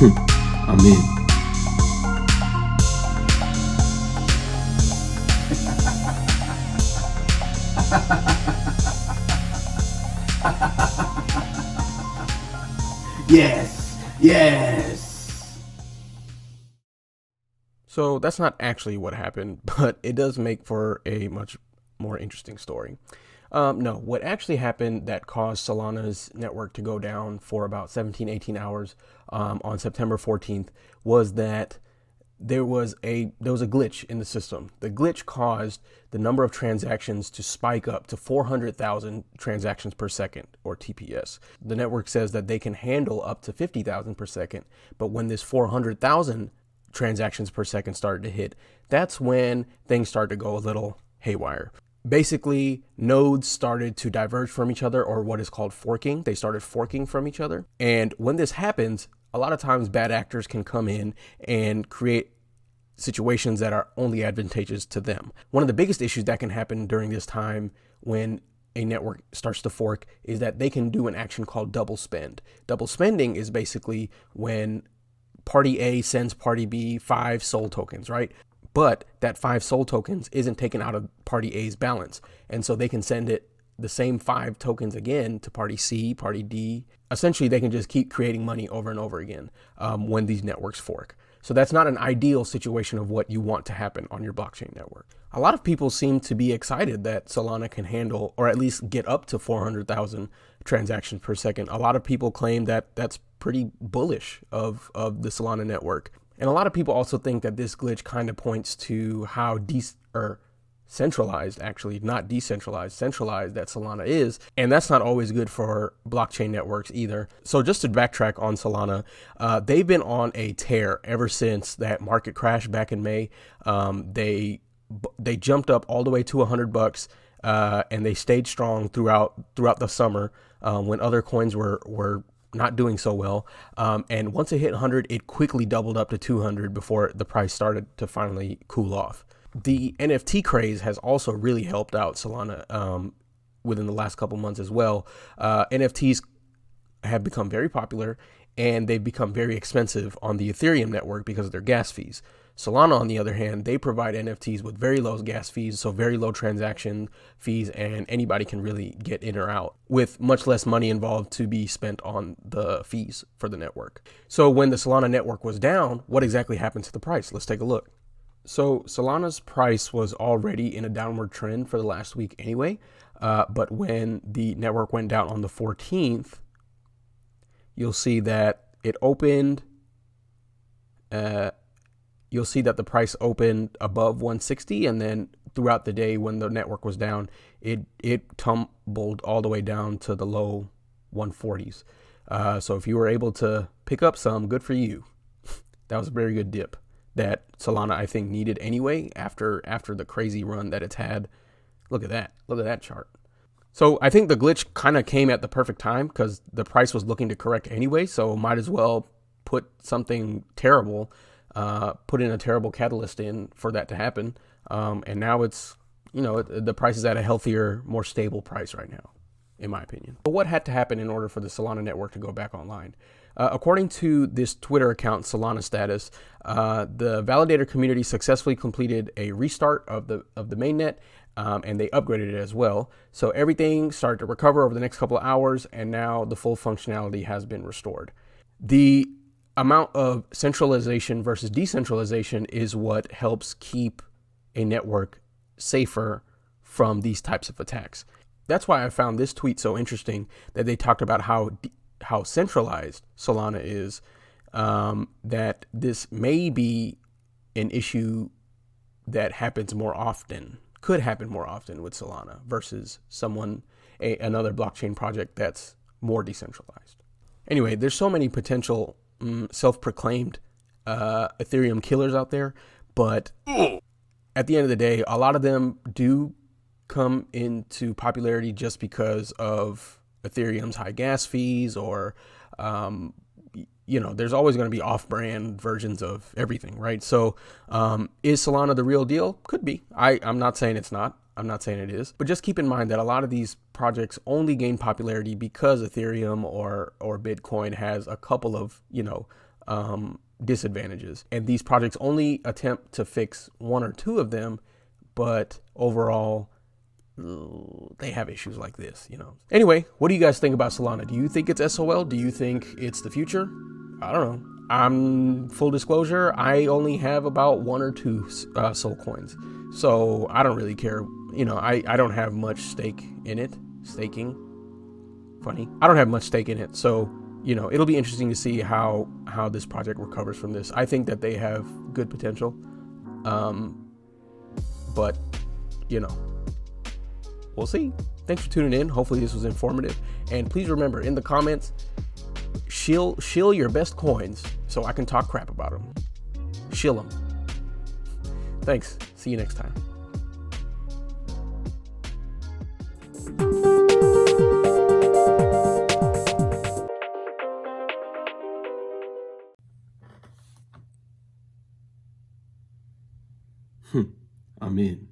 I'm in. Yes, yes. So that's not actually what happened, but it does make for a much more interesting story. No, what actually happened that caused Solana's network to go down for about 17, 18 hours on September 14th was that there was a glitch in the system. The glitch caused the number of transactions to spike up to 400,000 transactions per second, or TPS. The network says that they can handle up to 50,000 per second, but when this 400,000 transactions per second started to hit, that's when things started to go a little haywire. Basically, nodes started to diverge from each other, or what is called forking. They started forking from each other. And when this happens, a lot of times bad actors can come in and create situations that are only advantageous to them. One of the biggest issues that can happen during this time when a network starts to fork is that they can do an action called double spend. Double spending is basically when party A sends party B 5 SOL tokens, right? But that 5 SOL tokens isn't taken out of party A's balance. And so they can send it the same 5 tokens again to party C, party D. Essentially, they can just keep creating money over and over again when these networks fork. So that's not an ideal situation of what you want to happen on your blockchain network. A lot of people seem to be excited that Solana can handle, or at least get up to 400,000 transactions per second. A lot of people claim that that's pretty bullish of the Solana network. And a lot of people also think that this glitch kind of points to how centralized, actually, not decentralized, centralized that Solana is. And that's not always good for blockchain networks either. So just to backtrack on Solana, they've been on a tear ever since that market crash back in May. They jumped up all the way to $100, and they stayed strong throughout the summer when other coins were not doing so well. And once it hit 100, it quickly doubled up to 200 before the price started to finally cool off. The NFT craze has also really helped out Solana within the last couple months as well. NFTs have become very popular, and they've become very expensive on the Ethereum network because of their gas fees. Solana, on the other hand, they provide NFTs with very low gas fees, so very low transaction fees, and anybody can really get in or out with much less money involved to be spent on the fees for the network. So when the Solana network was down, what exactly happened to the price? Let's take a look. So Solana's price was already in a downward trend for the last week anyway, but when the network went down on the 14th, you'll see that it opened, you'll see that the price opened above 160, and then throughout the day when the network was down, it tumbled all the way down to the low 140s. So if you were able to pick up some, good for you. That was a very good dip that Solana, I think, needed anyway after the crazy run that it's had. Look at that chart. So I think the glitch kind of came at the perfect time because the price was looking to correct anyway, so might as well put something terrible, put in a terrible catalyst in for that to happen. And now it's, the price is at a healthier, more stable price right now, in my opinion. But what had to happen in order for the Solana network to go back online? According to this Twitter account, Solana Status, the validator community successfully completed a restart of the mainnet, and they upgraded it as well. So everything started to recover over the next couple of hours, and now the full functionality has been restored. The amount of centralization versus decentralization is what helps keep a network safer from these types of attacks. That's why I found this tweet so interesting, that they talked about how centralized Solana is, that this may be an issue that happens more often, could happen more often with Solana versus another blockchain project that's more decentralized. Anyway, there's so many potential self-proclaimed Ethereum killers out there, but at the end of the day, a lot of them do come into popularity just because of Ethereum's high gas fees, or there's always going to be off-brand versions of everything, right? So is Solana the real deal? Could be. I'm not saying it's not. I'm not saying it is. But just keep in mind that a lot of these projects only gain popularity because Ethereum or Bitcoin has a couple of, disadvantages. And these projects only attempt to fix one or two of them, but overall, they have issues like this, you know. Anyway, what do you guys think about Solana? Do you think it's SOL? Do you think it's the future? I don't know. I'm full disclosure, I only have about one or two Sol coins, so I don't really care. You know, I don't have much stake in it. Staking, funny. I don't have much stake in it, so you know, it'll be interesting to see how this project recovers from this. I think that they have good potential, but you know, we'll see. Thanks for tuning in. Hopefully this was informative, and please remember, in the comments, shill your best coins so I can talk crap about them. Shill them. Thanks. See you next time. I'm in.